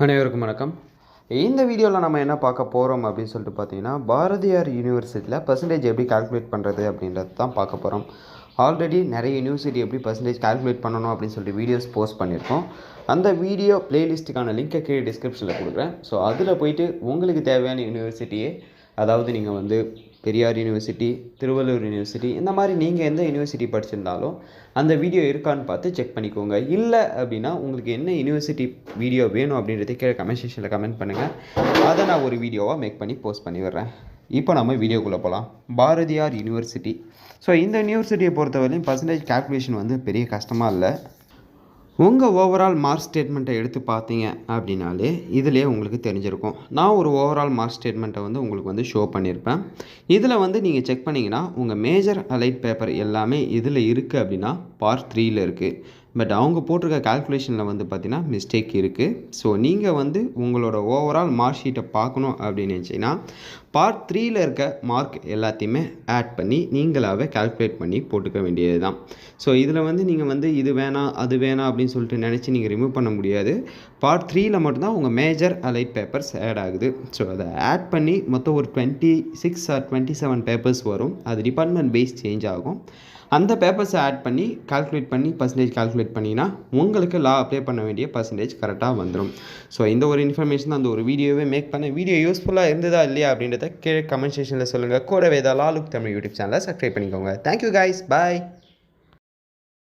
அனைவருக்கும் வணக்கம். இந்த வீடியோவில் நம்ம என்ன பார்க்க போகிறோம் அப்படின்னு சொல்லிட்டு பார்த்தீங்கன்னா, பாரதியார் யூனிவர்சிட்டியில் பர்சன்டேஜ் எப்படி கால்குலேட் பண்ணுறது அப்படின்றது தான் பார்க்க போகிறோம். ஆல்ரெடி நிறைய யூனிவர்சிட்டி எப்படி பர்சன்டேஜ் கால்குலேட் பண்ணணும் அப்படின்னு சொல்லிட்டு வீடியோஸ் போஸ்ட் பண்ணியிருக்கோம். அந்த வீடியோ பிளேலிஸ்ட்டுக்கான லிங்க்கை கீழே டிஸ்கிரிப்ஷனில் கொடுக்குறேன். ஸோ அதில் போயிட்டு உங்களுக்கு தேவையான யூனிவர்சிட்டியே, அதாவது நீங்கள் பெரியார் யூனிவர்சிட்டி, திருவள்ளூர் யூனிவர்சிட்டி, இந்த மாதிரி நீங்கள் எந்த யூனிவர்சிட்டி படிச்சிருந்தாலும் அந்த வீடியோ இருக்கான்னு பார்த்து செக் பண்ணிக்கோங்க. இல்லை அப்படின்னா உங்களுக்கு என்ன யூனிவர்சிட்டி வீடியோ வேணும் அப்படின்றத கீழே கமெண்ட் செக்ஷனில் கமெண்ட் பண்ணுங்கள். அதை நான் ஒரு வீடியோவாக மேக் பண்ணி போஸ்ட் பண்ணி விடுறேன். இப்போ நம்ம வீடியோக்குள்ளே போகலாம். பாரதியார் யூனிவர்சிட்டி. ஸோ இந்த யூனிவர்சிட்டியை பொறுத்தவரையும் பர்சன்டேஜ் கால்குலேஷன் பெரிய கஷ்டமாக இல்லை. உங்கள் ஓவரால் மார்க் ஸ்டேட்மெண்ட்டை எடுத்து பார்த்தீங்க அப்படின்னாலே இதிலே உங்களுக்கு தெரிஞ்சிருக்கும். நான் ஒரு ஓவரால் மார்க் ஸ்டேட்மெண்ட்டை உங்களுக்கு ஷோ பண்ணியிருப்பேன். இதில் நீங்கள் செக் பண்ணிங்கன்னா உங்கள் மேஜர் அலைட் பேப்பர் எல்லாமே இதில் இருக்குது அப்படின்னா பார்ட் 3ல் இருக்குது. பட் அவங்க போட்டிருக்க கால்குலேஷனில் பார்த்தீங்கன்னா மிஸ்டேக் இருக்குது. ஸோ நீங்கள் உங்களோட ஓவரால் மார்க் ஷீட்டை பார்க்கணும் அப்படின்னு நினச்சிங்கன்னா பார்ட் 3ல் இருக்க மார்க் எல்லாத்தையுமே ஆட் பண்ணி நீங்களாகவே கால்குலேட் பண்ணி போட்டுக்க வேண்டியது தான். ஸோ இதில் நீங்கள் இது வேணாம் அது வேணாம் அப்படின்னு சொல்லிட்டு நினச்சி நீங்கள் ரிமூவ் பண்ண முடியாது. பார்ட் 3ல் மட்டும்தான் உங்கள் மேஜர் அலைட் பேப்பர்ஸ் ஆட் ஆகுது. ஸோ அதை ஆட் பண்ணி மொத்தம் ஒரு 26 or 27 பேப்பர்ஸ் வரும். அது டிபார்ட்மெண்ட் பேஸ் சேஞ்ச் ஆகும். அந்த பேப்பர்ஸை ஆட் பண்ணி கால்குலேட் பண்ணி பர்சன்டேஜ் கால்குலேட் பண்ணிங்கன்னா உங்களுக்கு லா அப்ளை பண்ண வேண்டிய பர்சன்டேஜ் கரெக்டாக வந்துடும். ஸோ இந்த ஒரு இன்ஃபர்மேஷன் அந்த ஒரு வீடியோவே மேக் பண்ண. வீடியோ யூஸ்ஃபுல்லாக இருந்ததா இல்லையா அப்படின்றத கீழே கமெண்ட் செக்ஷனில் சொல்லுங்கள். கூடவே லா லுக் தமிழ் யூடியூப் சேனலை சப்ஸ்கிரைப் பண்ணிக்கோங்க. தேங்க்யூ கைஸ், பாய்.